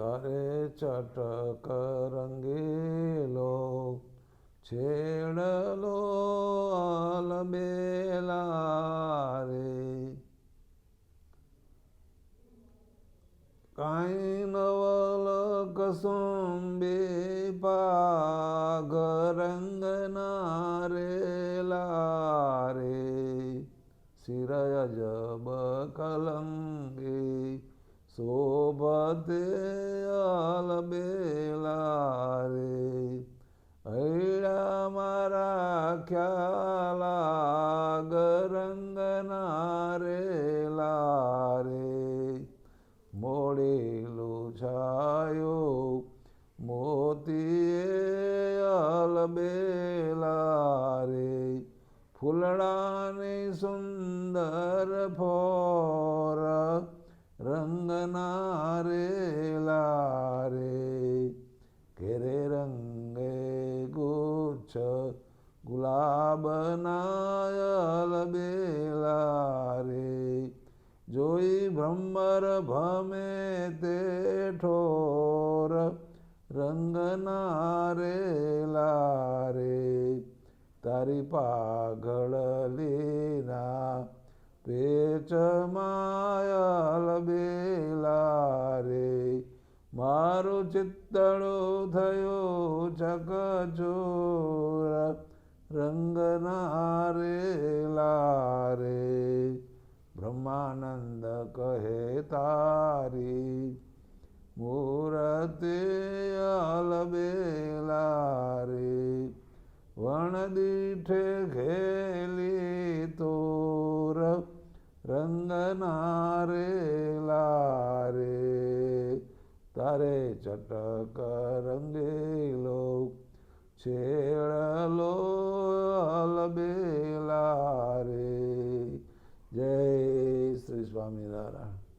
તારે ચટક રંગેલો છેડલો આલબેલા રે. કાંઈ નવલ કસુંબે પાઘ રંગના રેલા રે. શિરયજબ કલંગે શોભતે આલબેલા રે. હૈડામાં રાખ્યા રંગના રેલા રે. મોડેલું છાયો મોતીએ આલબેલા રે. ફૂલડાની સુંદર ફોર રંગના રેલા રે. ઘેરે રંગે ગુચ્છ ગુલાબના આલબેલા રે. જોઈ ભ્રમર ભમે તે ઠોર રંગના રેલા રે. તારી પાઘળ લીના પેચમાં આલબેલા રે. મારું ચિત્તડું થયું ચકચૂર રંગના રેલા રે. બ્રહ્માનંદ કહે તારી મૂરતે આલબેલા રે. વણદીઠે ઘેલી તોર રંગના રેલા રે. તારે ચટક રંગેલો છેડલો આલબેલા રે. જય શ્રી સ્વામિનારાયણ.